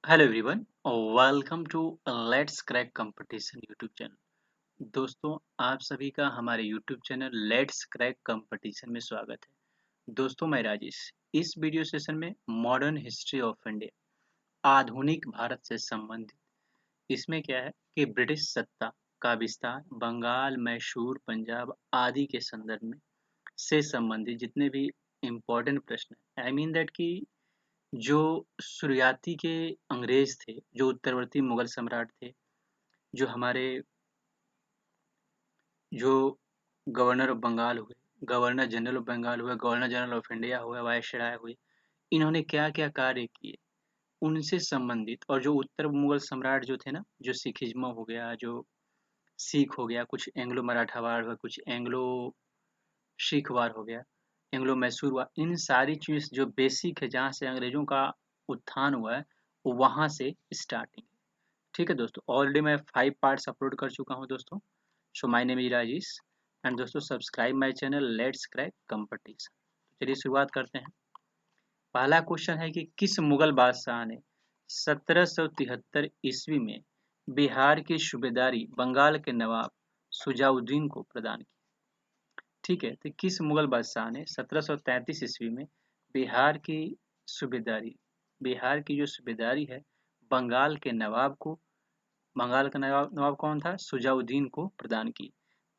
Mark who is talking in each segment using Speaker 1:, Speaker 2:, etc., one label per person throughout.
Speaker 1: Hello everyone, welcome to let's crack competition YouTube channel. दोस्तों, आप सभी का हमारे YouTube channel let's crack competition में स्वागत है। दोस्तों, मैं राजेश इस वीडियो सेशन में मॉडर्न हिस्ट्री ऑफ इंडिया, आधुनिक भारत से संबंधित, इसमें क्या है कि ब्रिटिश सत्ता का विस्तार, बंगाल, मैसूर, पंजाब आदि के संदर्भ में से संबंधित जितने भी इम्पोर्टेंट प्रश्न हैं, आई मीन दैट कि जो शुरुआती के अंग्रेज थे, जो उत्तरवर्ती मुगल सम्राट थे, जो हमारे जो गवर्नर ऑफ बंगाल हुए, गवर्नर जनरल ऑफ बंगाल हुए, गवर्नर जनरल ऑफ इंडिया हुए, वायसराय हुए, इन्होंने क्या-क्या कार्य किए, उनसे संबंधित। और जो उत्तर मुगल सम्राट जो थे ना, जो सिखिज्म हो गया, जो सिख हो गया, कुछ एंग्लो मराठा वार हुआ, कुछ एंग्लो सिख वार हो गया, एंग्लो मैसूर वार, इन सारी चीज जो बेसिक है, जहाँ से अंग्रेजों का उत्थान हुआ है, वो वहां से स्टार्टिंग है। ठीक है दोस्तों, ऑलरेडी मैं 5 पार्ट्स अपलोड कर चुका हूँ दोस्तों। So my name is Rajesh and दोस्तों, subscribe my channel let's crack competition. चलिए शुरुआत करते हैं। पहला क्वेश्चन है कि किस मुगल बादशाह ने 1773 ईस्वी में बिहार की सूबेदारी बंगाल के नवाब सुजाउद्दीन को प्रदान की? ठीक है, तो किस मुगल बादशाह ने 1733 ईस्वी में बिहार की सूबेदारी, बिहार की जो सूबेदारी है बंगाल के नवाब को, बंगाल का नवाब नवाब कौन था, सुजाउद्दीन को प्रदान की?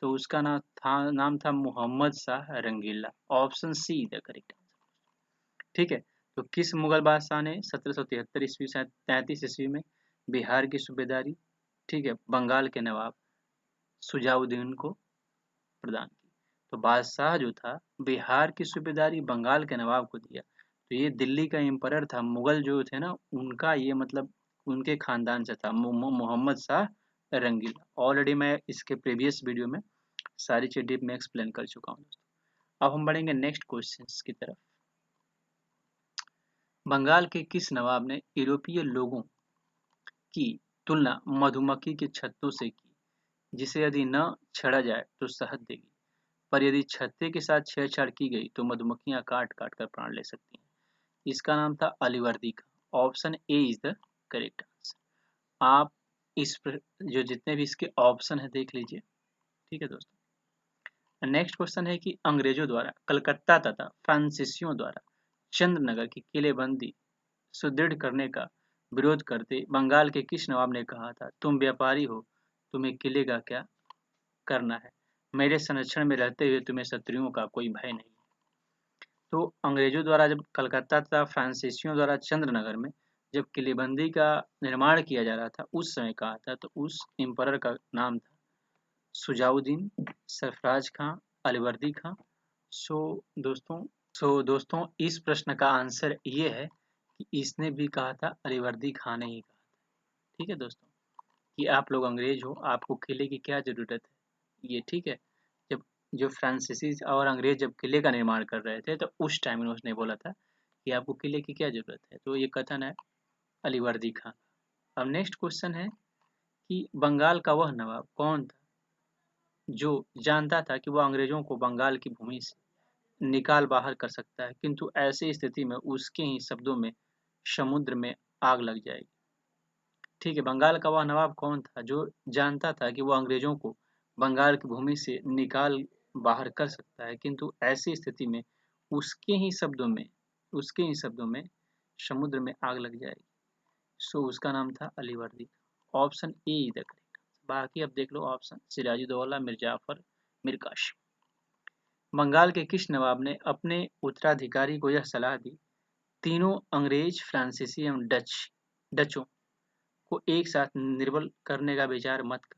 Speaker 1: तो उसका नाम था Mohammad Shah Rangila. Option C the correct answer. ठीक है, तो किस मुगल बादशाह ने 1773 ईस्वी से 33 ईस्वी में बिहार की सूबेदारी, ठीक है, बंगाल के नवाब सुजाउद्दीन को प्रदान की? तो बादशाह जो था, बिहार की सूबेदारी बंगाल के नवाब को दिया। तो ये दिल्ली का एम्परर था, मुगल जो थे ना, उनका ये मतलब उनके खानदान से था, मोहम्मद शाह रंगीला। ऑलरेडी मैं इसके प्रीवियस वीडियो में सारी चीज डीप में एक्सप्लेन कर चुका हूँ दोस्तों। अब हम बढ़ेंगे नेक्स्ट क्वेश्चन की तरफ। बंगाल के किस नवाब ने यूरोपीय लोगों की तुलना मधुमक्खी के छत्तों से की, जिसे यदि न छेड़ा जाए तो शहद देगी, पर यदि छत्ते के साथ छेड़छाड़ की गई तो मधुमक्खियां काट काट कर प्राण ले सकती हैं? इसका नाम था Alivardi Khan. Option A is the correct answer. आप जो जितने भी इसके ऑप्शन है देख लीजिए। ठीक है दोस्तों, नेक्स्ट क्वेश्चन है कि अंग्रेजों द्वारा कलकत्ता तथा फ्रांसीसियों द्वारा चंद्रनगर की किलेबंदी सुदृढ़ करने का विरोध करते बंगाल के किस नवाब ने कहा था, तुम व्यापारी हो, तुम्हें किले का क्या करना है, मेरे संरक्षण में रहते हुए तुम्हें शत्रुओं का कोई भय नहीं? तो अंग्रेजों द्वारा जब कलकत्ता तथा फ्रांसीसियों द्वारा चंद्रनगर में जब किलेबंदी का निर्माण किया जा रहा था, उस समय कहा था, तो उस एम्परर का नाम था सुजाउद्दीन, सरफराज खां, अलीवर्दी खां। सो दोस्तों सो दोस्तों, इस प्रश्न का आंसर ये है कि इसने भी कहा था, अलीवर्दी खां ने ही कहा था। ठीक है दोस्तों, कि आप लोग अंग्रेज हो, आपको किले की क्या जरूरत है, ये ठीक है। जब जो फ्रांसीसी और अंग्रेज जब किले का निर्माण कर रहे थे, तो उस टाइम उन्होंने बोला था कि आपको किले की क्या जरूरत है। तो ये कथन है अलीवर्दी खां। अब नेक्स्ट क्वेश्चन है कि बंगाल का वह नवाब कौन था जो जानता था कि वह अंग्रेजों को बंगाल की भूमि से निकाल बाहर कर सकता है, किंतु ऐसी स्थिति में उसके ही शब्दों में समुद्र में आग लग जाएगी? ठीक है, बंगाल का वह नवाब कौन था जो जानता था कि वो अंग्रेजों को बंगाल की भूमि से निकाल बाहर कर सकता है, किंतु ऐसी स्थिति में उसके ही शब्दों में उसके ही शब्दों में समुद्र में आग लग जाएगी? सो उसका नाम था Alivardi. Option A is the correct. बाकी अब देख लो ऑप्शन, सिराजुद्दौला, मिर्जाफर, मीर कासिम। बंगाल के किस नवाब ने अपने उत्तराधिकारी को यह सलाह दी, तीनों अंग्रेज, फ्रांसीसी एवं डचों को एक साथ निर्बल करने का विचार मत करना।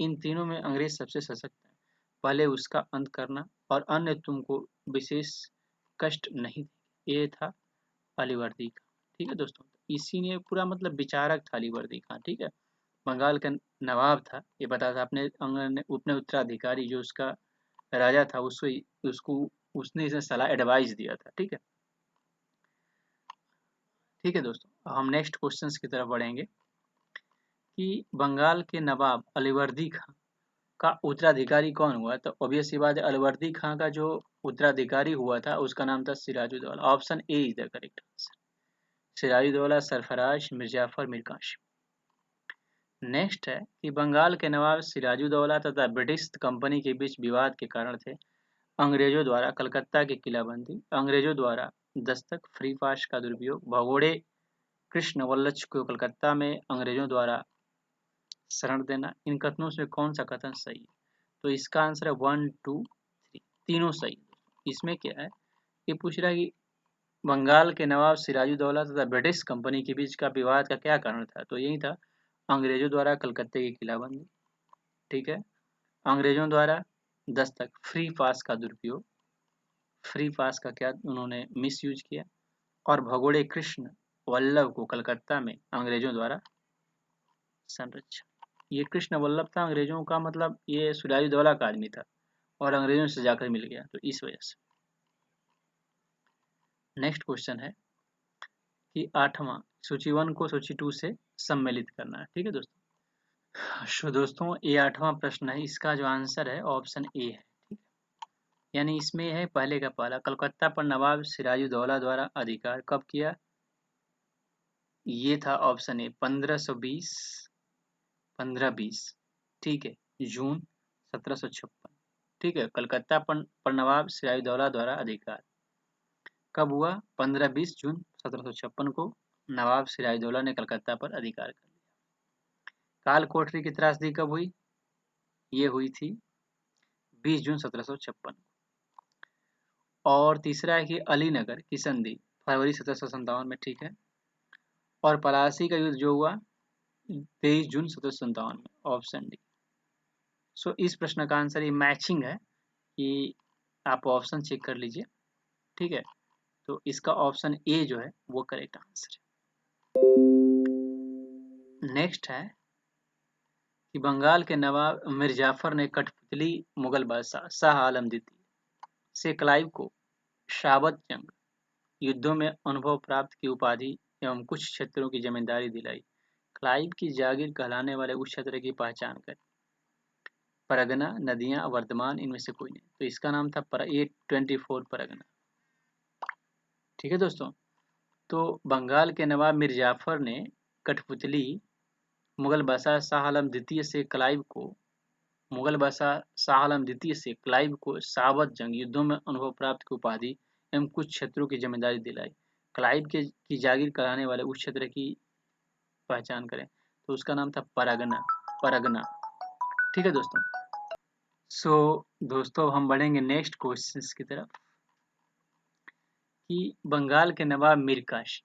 Speaker 1: इन तीनों में अंग्रेज सबसे सशक्त है, पहले उसका अंत करना और अन्य तुमको विशेष कष्ट नहीं देंगे। ये था अलीवर्दी खां। ठीक है दोस्तों, इसी ने पूरा मतलब विचारक था अलीवर्दी खां। ठीक है, बंगाल का नवाब था, ये बता था अपने अपने उत्तराधिकारी जो उसका राजा था, उसको उसने इसे सलाह एडवाइस दिया था। ठीक है, ठीक है दोस्तों, हम नेक्स्ट क्वेश्चंस की तरफ बढ़ेंगे कि बंगाल के नवाब अलीवर्दी खां का उत्तराधिकारी कौन हुआ? तो ऑब्वियस सी बात है, अलीवर्दी खां का जो उत्तराधिकारी हुआ था उसका नाम था Sirajuddaula. Option A is the correct answer. Sirajuddaula, Sarfaraz, Mirjafar, Mir Qasim. Next है कि बंगाल के नवाब सिराजुद्दौला तथा ब्रिटिश कंपनी के बीच विवाद के कारण थे अंग्रेजों द्वारा कलकत्ता की किलाबंदी, अंग्रेजों द्वारा दस्तक, फ्री पास का दुरुपयोग, भगोड़े कृष्ण वल्लभ को कलकत्ता में अंग्रेजों द्वारा शरण देना। इन कथनों से कौन सा कथन सही है? तो इसका आंसर है 1, 2, 3, तीनों सही। इसमें क्या है, ये पूछ रहा है कि बंगाल के नवाब सिराजुद्दौला तथा ब्रिटिश कंपनी के बीच का विवाद का क्या कारण था? तो यही था अंग्रेजों द्वारा कलकत्ते की किलाबंदी, ठीक है, अंग्रेजों द्वारा दस्तक, फ्री पास का दुरुपयोग, फ्री पास का क्या उन्होंने मिस यूज किया, और भगोड़े कृष्ण वल्लभ को कलकत्ता में अंग्रेजों द्वारा संरक्षण। ये कृष्ण वल्लभ था अंग्रेजों का, मतलब ये सिराजुद्दौला का आदमी था और अंग्रेजों से जाकर मिल गया, तो इस वजह से। नेक्स्ट क्वेश्चन है कि 8वां, सूची 1 को सूची 2 से सम्मिलित करना है, ठीक है दोस्तों। दोस्तों ये 8वां प्रश्न है, इसका जो आंसर है ऑप्शन ए है, ठीक है। यानी इसमें है पहले का पहला, कलकत्ता पर नवाब सिराजुद्दौला द्वारा अधिकार कब किया? ये था ऑप्शन ए 1520, 1520, ठीक है, जून 1756, ठीक है। कलकत्ता पर नवाब सिराजुद्दौला द्वारा अधिकार कब हुआ? 15-20 जून 1756 को नवाब सिराजुद्दौला ने कलकत्ता पर अधिकार कर लिया। काल कोठरी की त्रासदी कब हुई? ये हुई थी 20 जून 1756। और तीसरा है कि अलीनगर की संधि फरवरी 1757 में, ठीक है। और पलासी का युद्ध जो हुआ 23 जून 1757 में, ऑप्शन डी। सो इस प्रश्न का आंसर ये मैचिंग है कि आप ऑप्शन चेक कर लीजिए, ठीक है। तो इसका ऑप्शन ए जो है वो करेक्ट आंसर है। नेक्स्ट है कि बंगाल के नवाब मिर्जाफर ने कठपुतली मुगल बादशाह शाह आलम द्वितीय से क्लाइव को शाबत जंग युद्धों में अनुभव प्राप्त की उपाधि एवं कुछ क्षेत्रों की जमींदारी दिलाई। क्लाइव की जागीर कहलाने वाले उस क्षेत्र की पहचान करें। परगना, नदियां, वर्धमान, इनमें से कोई नहीं। तो इसका नाम था A24 परगना, ठीक है दोस्तों। तो बंगाल के नवाब मिर्जाफर ने कठपुतली मुगल बादशाह शाह आलम द्वितीय से क्लाइव को मुगल बादशाह शाह आलम द्वितीय से क्लाइव को शाबत जंग युद्धों में अनुभव प्राप्त की उपाधि एवं कुछ क्षेत्रों की जमींदारी दिलाई। क्लाइव की जागीर कराने वाले उस क्षेत्र की पहचान करें। तो उसका नाम था परगना, परगना, ठीक है दोस्तों। सो दोस्तों हम बढ़ेंगे नेक्स्ट क्वेश्चन की तरफ कि बंगाल के नवाब मीर कासिम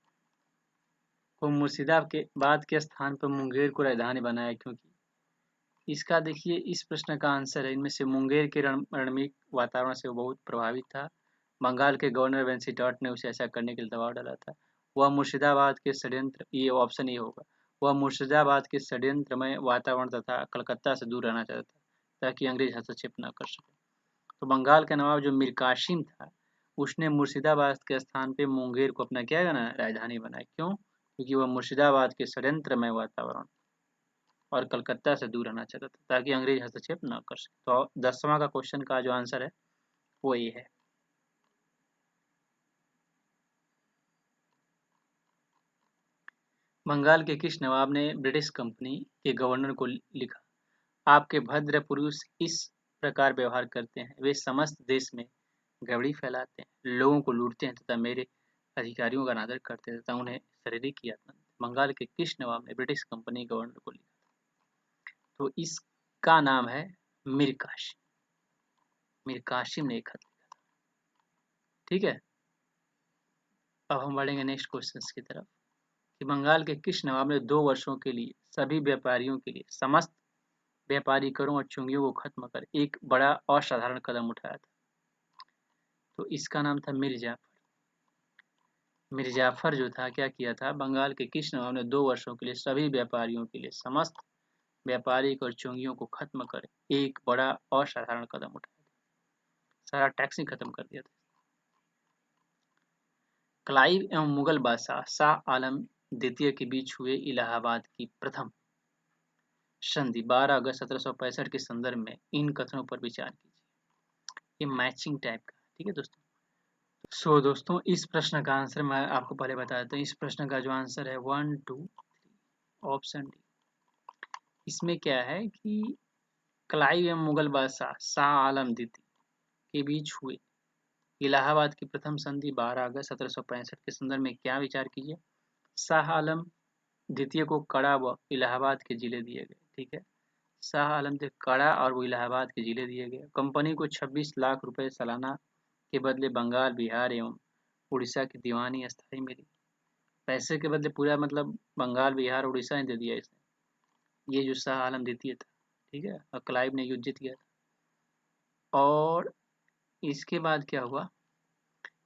Speaker 1: को मुर्शिदाबाद के स्थान पर मुंगेर को राजधानी बनाया, क्योंकि इसका देखिए इस प्रश्न का आंसर है, इनमें से मुंगेर के रणनीतिक वातावरण से वो बहुत प्रभावित था। बंगाल के गवर्नर वेंसीटॉट ने उसे ऐसा करने के लिए दबाव डाला था। वह मुर्शिदाबाद के षड्यंत्र, ये ऑप्शन ये होगा, वह मुर्शिदाबाद के षड्यंत्रमय वातावरण तथा कलकत्ता से दूर रहना चाहता था ताकि अंग्रेज हस्तक्षेप न कर सके। तो बंगाल का नवाब जो मीर कासिम था उसने मुर्शिदाबाद के स्थान पे मुंगेर को अपना क्या बनाया, राजधानी बनाया। क्यों? क्योंकि वह मुर्शिदाबाद के षड्यंत्रमय वातावरण और कलकत्ता से दूर रहना चाहता था ताकि अंग्रेज हस्तक्षेप न कर सके। तो 10वां का क्वेश्चन का जो आंसर है वो ये है। बंगाल के किस नवाब ने ब्रिटिश कंपनी के गवर्नर को लिखा, आपके भद्र पुरुष इस प्रकार व्यवहार करते हैं, वे समस्त देश में गड़बड़ी फैलाते हैं, लोगों को लूटते हैं तथा मेरे अधिकारियों का अनादर करते हैं तथा उन्हें शारीरिक यातना। बंगाल के किस नवाब ने ब्रिटिश कंपनी गवर्नर को लिखा? तो इसका नाम है मीर कासिम। मीर कासिम ने एक खत लिखा, ठीक है। अब हम बढ़ेंगे नेक्स्ट क्वेश्चन की तरफ कि बंगाल के किस नवाब ने 2 वर्षों के लिए सभी व्यापारियों के लिए समस्त व्यापारी करों और चुंगियों को खत्म कर एक बड़ा असाधारण कदम उठाया था? तो इसका नाम था मिर्जाफर। मिर्जाफर जो था क्या किया था, बंगाल के किस नवाब ने 2 वर्षों के लिए सभी व्यापारियों के लिए समस्त व्यापारिक और चुंगियों को खत्म कर एक बड़ा असाधारण कदम उठाया था, सारा टैक्स ही खत्म कर दिया था। क्लाइव एवं मुगल बादशाह शाह आलम द्वितीय के बीच हुए इलाहाबाद की प्रथम संधि 12 अगस्त 1765 के संदर्भ में इन कथनों पर विचार कीजिए। ये मैचिंग टाइप का, ठीक है दोस्तों। सो दोस्तों इस प्रश्न का आंसर मैं आपको पहले बता देता हूँ। इस प्रश्न का जो आंसर है 1 2 ऑप्शन डी। इसमें क्या है कि क्लाइव एवं मुगल बादशाह शाह आलम द्वितीय के बीच हुए इलाहाबाद की प्रथम संधि 12 अगस्त 1765 के संदर्भ में क्या विचार कीजिए। शाह आलम द्वितीय को कड़ा व इलाहाबाद के जिले दिए गए। ठीक है, शाह आलम द्वितीय कड़ा और वो इलाहाबाद के जिले दिए गए। कंपनी को 26 लाख रुपए सालाना के बदले बंगाल, बिहार एवं उड़ीसा की दीवानी अस्थायी मिली। पैसे के बदले पूरा मतलब बंगाल, बिहार, उड़ीसा ही दे दिया इसने। ये जो शाह आलम द्वितीय था, ठीक है, और क्लाइव ने युद्ध जीत गया था। और इसके बाद क्या हुआ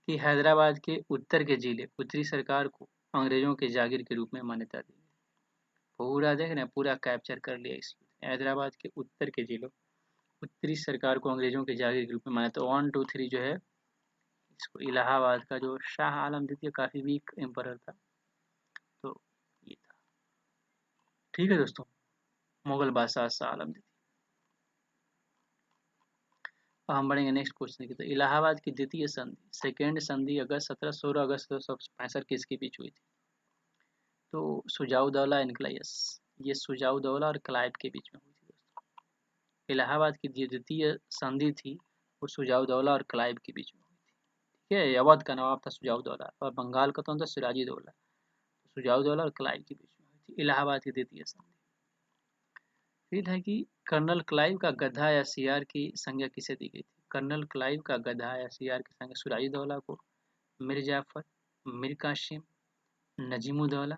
Speaker 1: कि हैदराबाद के उत्तर के जिले उत्तरी सरकार को अंग्रेजों के जागीर के रूप में मान्यता दी गई। पूरा देख रहे हैं, पूरा कैप्चर कर लिया इस हैदराबाद के उत्तर के जिलों उत्तरी सरकार को अंग्रेजों के जागीर के रूप में मान्यता। 1 2 3 जो है इसको इलाहाबाद का जो शाह आलम द्वितीय काफी वीक एम्परर था, तो ये था। ठीक है दोस्तों, मुगल बादशाह शाह आलम द्वितीय। अब हम बढ़ेंगे नेक्स्ट क्वेश्चन की। तो इलाहाबाद की द्वितीय संधि सेकेंड संधि अगस्त 16 अगस्त 1765 किसके बीच हुई थी। तो सुजाउद्दौला इनकलायस, ये सुजाउद्दौला और क्लाइव के बीच में हुई थी दोस्तों। इलाहाबाद की जो द्वितीय संधि थी वो सुजाउद्दौला और क्लाइव के बीच में हुई थी। ठीक है, अवध का नवाब था सुजाउद्दौला और बंगाल का तो था सिराजुद्दौला। सुजाउद्दौला और क्लाइव के बीच में हुई थी इलाहाबाद की द्वितीय संधि। फिर है कि कर्नल क्लाइव का गधा या सियार की संज्ञा किसे दी गई थी। कर्नल क्लाइव का गधा या सियार की संज्ञा सिराजुद्दौला को, मीर जाफर, मीर कासिम, नजीमुद्दौला।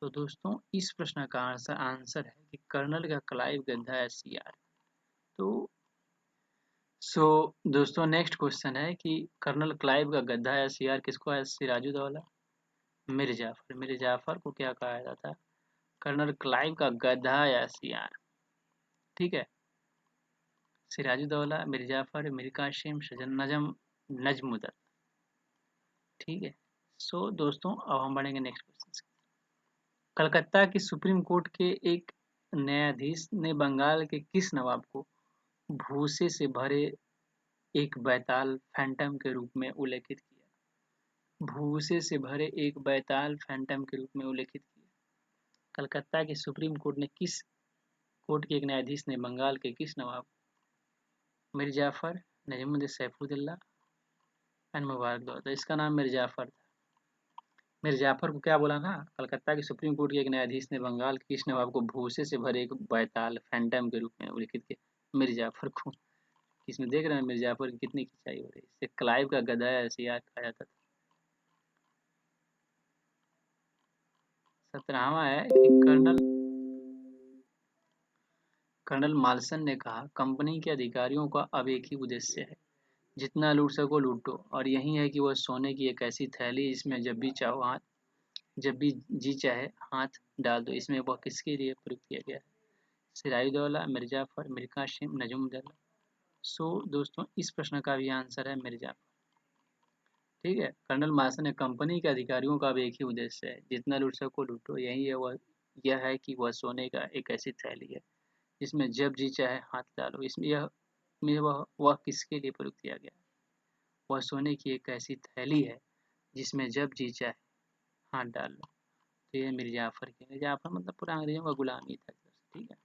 Speaker 1: तो दोस्तों इस प्रश्न का आंसर है कि कर्नल का क्लाइव गधा या सियार। तो दोस्तों नेक्स्ट क्वेश्चन है कि कर्नल क्लाइव का गधा या सियार किसको है। सिराजुद्दौला, मीर जाफर। मीर जाफर को क्या कहा जाता है, कर्नल क्लाइव का गधा या सियार। ठीक है, सिराजुद्दौला, मीर जाफर, मीर कासिम, नजमुद्दौला। ठीक है, दोस्तों अब हम बढ़ेंगे नेक्स्ट क्वेश्चन। कलकत्ता की सुप्रीम कोर्ट के एक न्यायाधीश ने बंगाल के किस नवाब को भूसे से भरे एक बैताल फैंटम के रूप में उल्लेखित किया। भूसे से भरे एक बैताल फैंटम के रूप में उल्लेखित किया। कलकत्ता की सुप्रीम कोर्ट ने किस कोर्ट के एक न्यायाधीश ने बंगाल के किस नवाब, मीर जाफर, नजीमुद्दीन सैफुद्दौला एंड मुबारक दौर। तो इसका नाम मीर जाफर था। मीर जाफर को क्या बोला ना, कलकत्ता की सुप्रीम कोर्ट के एक न्यायाधीश ने बंगाल के किस नवाब को भूसे से भरे एक बैताल फैंटम के रूप में उल्लेखित किया। मीर जाफर को। इसमें देख रहे हैं मीर जाफर की कितनी खिंचाई हो रही है। इसे क्लाइव का गधा या सियार कहा जाता था। 17वां है कि कर्नल माल्सन ने कहा कंपनी के अधिकारियों का अब एक ही उद्देश्य है, जितना लूट सको लूटो, और यही है कि वह सोने की एक ऐसी थैली जिसमें जब भी जी चाहे हाथ डाल दो। इसमें वह किसके लिए प्रयुक्त किया गया है। सिराजुद्दौला, मीर जाफर, मीर कासिम, नजमुद्दौला। दोस्तों इस प्रश्न का भी आंसर है मीर जाफर। ठीक है, कर्नल मार्शन ने कंपनी के अधिकारियों का भी एक ही उद्देश्य है, जितना लूट सको लूटो, यही है वह यह है कि वह सोने का एक ऐसी थैली है जिसमें जब जी चाहे हाथ डालो। इसमें यह में वह किसके लिए प्रयुक्त किया गया। वह सोने की एक ऐसी थैली है जिसमें जब जी चाहे हाथ डाल लो। तो ये मीर जाफर की, मीर जाफर मतलब पूरा अंग्रेजों का गुलाम ही था। ठीक है,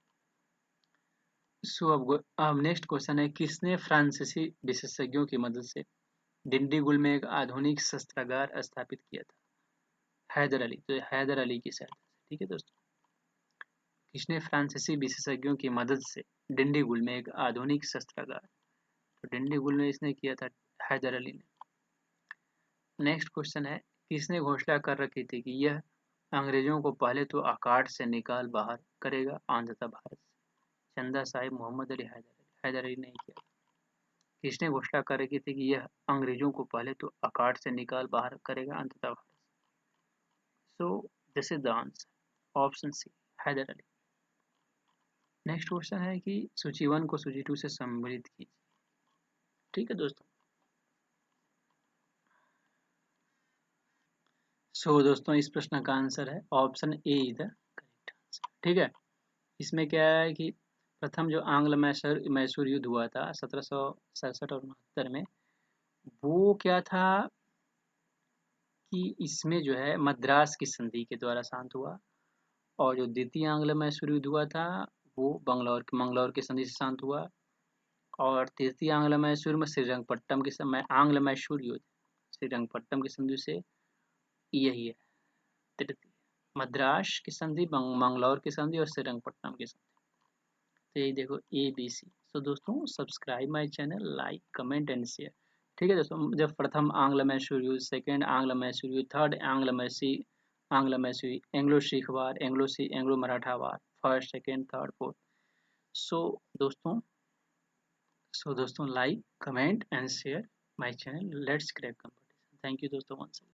Speaker 1: अब नेक्स्ट क्वेश्चन है, किसने फ्रांसीसी विशेषज्ञों की मदद से डिंडीगुल में एक आधुनिक शस्त्रागार स्थापित किया था। हैदर अली। तो हैदर अली की सहायता से। ठीक है दोस्तों, किसने फ्रांसीसी विशेषज्ञों की मदद से डिंडीगुल में एक आधुनिक शस्त्रागार, तो डिंडीगुल में इसने किया था हैदर अली ने। नेक्स्ट क्वेश्चन है, किसने घोषणा कर रखी थी कि यह अंग्रेजों को पहले तो अकाट से निकाल बाहर करेगा, अंततः भारत से। चंदा साहिब, मोहम्मद अली, हैदर अली। हैदर अली ने किया। किसने घोषणा कर रखी थी कि यह अंग्रेजों को पहले तो अकाट से निकाल बाहर करेगा, अंततः भारत से। This is the answer, option C, Haidar Ali. Next question है कि सूची 1 को सूची 2 से सम्मिलित कीजिए। ठीक है दोस्तों, दोस्तों इस प्रश्न का आंसर है option A is the correct answer. ठीक है, इसमें क्या है कि प्रथम जो आंग्ल मैसूर युद्ध हुआ था 1767 और 69 में, वो क्या था कि इसमें जो है मद्रास की संधि के द्वारा शांत हुआ, और जो द्वितीय आंग्ल मैसूर युद्ध हुआ था वो मंगलौर की संधि से शांत हुआ, और तृतीय आंग्ल मैसूर में श्रीरंगपट्टम के समय आंग्ल मैसूर युद्ध श्रीरंगपट्टम की संधि से, यही है तृतीय। मद्रास की संधि, मंगलौर की संधि और श्रीरंगपट्टम की संधि। तो यही देखो ABC। तो दोस्तों subscribe my channel, like comment and share. ठीक है दोस्तों, जब प्रथम आंग्ल मैसूर युद्ध, सेकेंड आंग्ल मैसूर युद्ध, थर्ड आंग्ल मैसूर, एंग्लो सिख वार, एंग्लो मराठा वार, फर्स्ट सेकेंड थर्ड फोर्थ। सो दोस्तों like comment and share my channel, let's crack competition. Thank you दोस्तों once again।